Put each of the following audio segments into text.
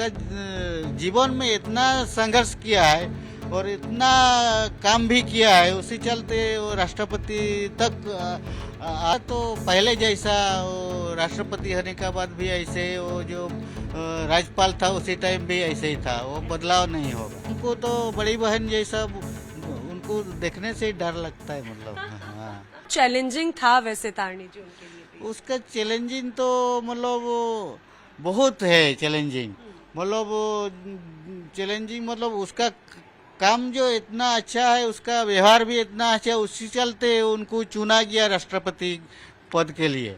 उसका जीवन में इतना संघर्ष किया है और इतना काम भी किया है, उसी चलते वो राष्ट्रपति तक तो पहले जैसा वो राष्ट्रपति होने के बाद भी ऐसे वो जो राज्यपाल था उसी टाइम भी ऐसे ही था, वो बदलाव नहीं होगा। उनको तो बड़ी बहन जैसा उनको देखने से ही डर लगता है, मतलब हाँ। चैलेंजिंग था वैसे तारणी जी उनके लिए भी। उसका चैलेंजिंग तो मतलब बहुत है चैलेंजिंग, मतलब चैलेंजिंग मतलब उसका काम जो इतना अच्छा है, उसका व्यवहार भी इतना अच्छा है, उसी चलते उनको चुना गया राष्ट्रपति पद के लिए।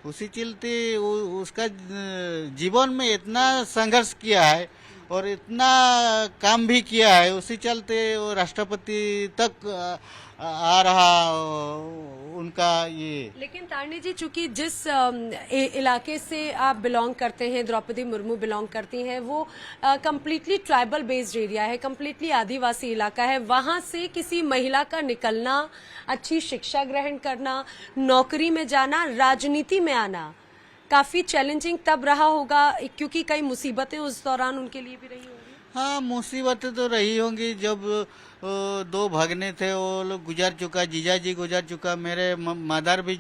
उसी चलते उसका जीवन में इतना संघर्ष किया है और इतना काम भी किया है, उसी चलते वो राष्ट्रपति तक आ रहा उनका ये। लेकिन तारणी जी, चूंकि जिस इलाके से आप बिलोंग करते हैं, द्रौपदी मुर्मू बिलोंग करती हैं, वो कम्प्लीटली ट्राइबल बेस्ड एरिया है, कम्प्लीटली आदिवासी इलाका है। वहां से किसी महिला का निकलना, अच्छी शिक्षा ग्रहण करना, नौकरी में जाना, राजनीति में आना काफी चैलेंजिंग तब रहा होगा, क्योंकि कई मुसीबतें उस दौरान उनके लिए भी रही होंगी। हाँ, मुसीबतें तो रही होंगी। जब दो भागने थे वो लोग गुजर चुका, जीजा जी गुजर चुका, मेरे मदर भी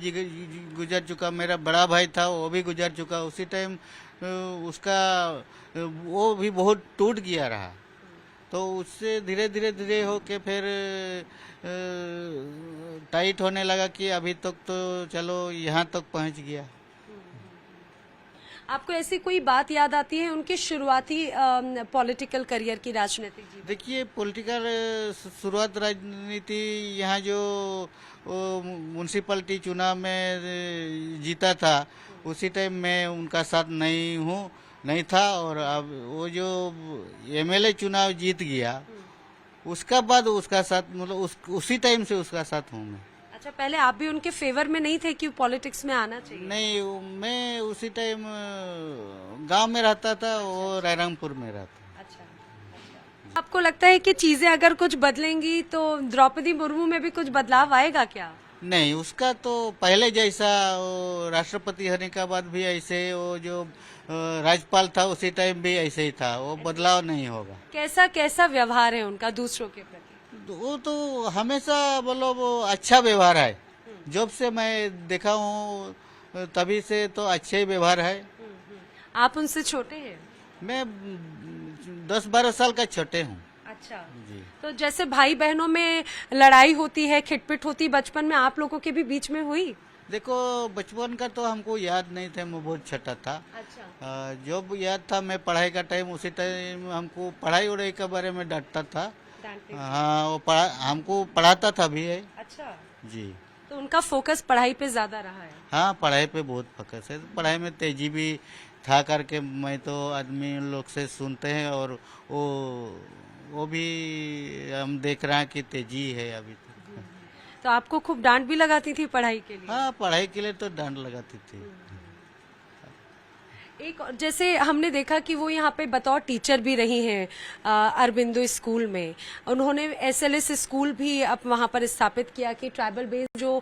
गुजर चुका, मेरा बड़ा भाई था वो भी गुजर चुका। उसी टाइम उसका वो भी बहुत टूट गया रहा, तो उससे धीरे धीरे धीरे होके फिर टाइट होने लगा कि अभी तक तो चलो यहाँ तक पहुँच गया। आपको ऐसी कोई बात याद आती है उनके शुरुआती पॉलिटिकल करियर की, राजनीतिक जीवन? देखिए, पॉलिटिकल शुरुआत राजनीति यहाँ जो म्यूनसिपलिटी चुनाव में जीता था, उसी टाइम मैं उनका साथ नहीं था, और अब वो जो एमएलए चुनाव जीत गया उसका बाद उसका साथ, मतलब उसी टाइम से उसका साथ हूँ मैं। अच्छा, पहले आप भी उनके फेवर में नहीं थे कि पॉलिटिक्स में आना चाहिए? नहीं, मैं उसी टाइम गांव में रहता था, वो रायरंगपुर में रहता। अच्छा। आपको लगता है कि चीजें अगर कुछ बदलेंगी तो द्रौपदी मुर्मू में भी कुछ बदलाव आएगा क्या? नहीं, उसका तो पहले जैसा वो राष्ट्रपति होने के बाद भी ऐसे, वो जो राज्यपाल था उसी टाइम भी ऐसे ही था, वो बदलाव नहीं होगा। कैसा कैसा व्यवहार है उनका दूसरों के प्रति? वो तो हमेशा मतलब वो अच्छा व्यवहार है, जब से मैं देखा हूँ तभी से तो अच्छे व्यवहार है। आप उनसे छोटे हैं? मैं 10-12 साल का छोटे हूँ। अच्छा जी। तो जैसे भाई बहनों में लड़ाई होती है, खिटपिट होती, बचपन में आप लोगों के भी बीच में हुई? देखो, बचपन का तो हमको याद नहीं था, मैं बहुत छोटा था। अच्छा। जब याद था मैं पढ़ाई का टाइम, उसी टाइम हमको पढ़ाई उड़ाई के बारे में डांटता था। हाँ, वो हमको पढ़ाता था भी है। अच्छा जी। तो उनका फोकस पढ़ाई पे ज्यादा रहा है? हाँ, पढ़ाई पे बहुत फोकस है, पढ़ाई में तेजी भी था करके मैं तो आदमी लोग से सुनते हैं, और वो भी हम देख रहे हैं कि तेजी है अभी तक। तो आपको खूब डांट भी लगाती थी पढ़ाई के लिए? हाँ, पढ़ाई के लिए तो डांट लगाती थी। एक जैसे हमने देखा कि वो यहाँ पे बतौर टीचर भी रही हैं अरबिंदो स्कूल में। उन्होंने एसएलएस स्कूल भी अब वहाँ पर स्थापित किया कि ट्राइबल बेस्ड जो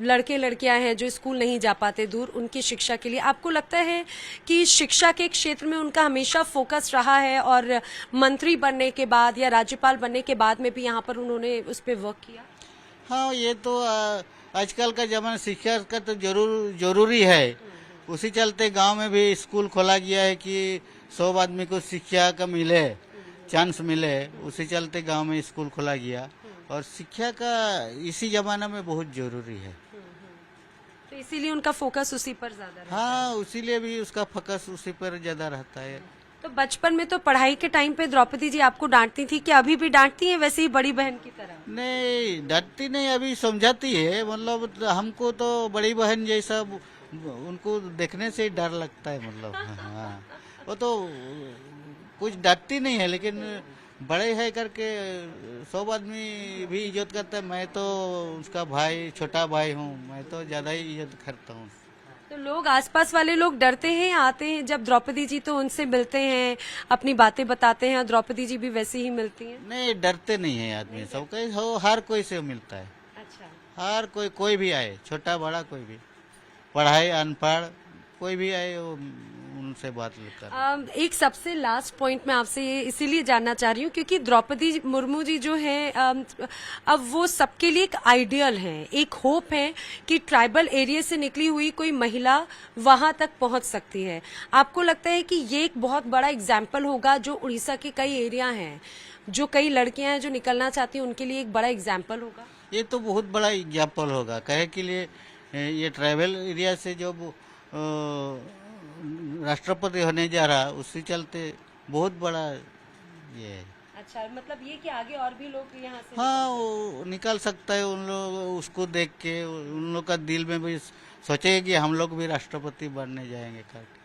लड़के लड़कियां हैं जो स्कूल नहीं जा पाते दूर, उनकी शिक्षा के लिए। आपको लगता है कि शिक्षा के क्षेत्र में उनका हमेशा फोकस रहा है, और मंत्री बनने के बाद या राज्यपाल बनने के बाद में भी यहाँ पर उन्होंने उस पर वर्क किया? हाँ, ये तो आजकल का जमाना शिक्षा का तो जरूरी है। उसी चलते गांव में भी स्कूल खोला गया है कि 100 आदमी को शिक्षा का मिले, चांस मिले। उसी चलते गांव में स्कूल खोला गया, और शिक्षा का इसी जमाना में बहुत जरूरी है। तो इसीलिए उनका फोकस उसी पर ज्यादा रहता है। हाँ, उसीलिए भी उसका फोकस उसी पर ज्यादा रहता है। तो बचपन में तो पढ़ाई के टाइम पे द्रौपदी जी आपको डांटती थी, कि अभी भी डांटती हैं वैसे ही बड़ी बहन की तरह? नहीं, डांटती नहीं, अभी समझाती है। मतलब हमको तो बड़ी बहन जैसा उनको देखने से ही डर लगता है, मतलब हाँ। वो तो कुछ डांटती नहीं है, लेकिन बड़े है करके 100 आदमी भी इज्जत करता है। मैं तो उसका भाई, छोटा भाई हूँ, मैं तो ज्यादा ही इज्जत करता हूँ। तो लोग, आसपास वाले लोग डरते हैं या आते हैं जब द्रौपदी जी तो उनसे मिलते हैं, अपनी बातें बताते हैं, और द्रौपदी जी भी वैसे ही मिलती हैं? नहीं, डरते नहीं है आदमी, सब हर कोई से मिलता है। अच्छा। हर कोई भी आए, छोटा बड़ा कोई भी, पढ़ाई अनपढ़ कोई भी आए, वो उन उनसे बात कर। एक सबसे लास्ट पॉइंट मैं आपसे ये इसीलिए जानना चाह रही हूँ क्योंकि द्रौपदी मुर्मू जी जो है अब वो सबके लिए एक आइडियल है, एक होप है कि ट्राइबल एरिया से निकली हुई कोई महिला वहां तक पहुंच सकती है। आपको लगता है कि ये एक बहुत बड़ा एग्जाम्पल होगा जो उड़ीसा के कई एरिया हैं, जो कई लड़कियां हैं जो निकलना चाहती हैं, उनके लिए एक बड़ा एग्जाम्पल होगा? ये तो बहुत बड़ा एग्जाम्पल होगा, कहे के लिए ये ट्राइबल एरिया से जो राष्ट्रपति होने जा रहा, उसी चलते बहुत बड़ा ये है। अच्छा, मतलब ये कि आगे और भी लोग यहाँ से हाँ, वो निकल सकता है। उन लोग उसको देख के उन लोग का दिल में भी सोचे कि हम लोग भी राष्ट्रपति बनने जाएंगे करके।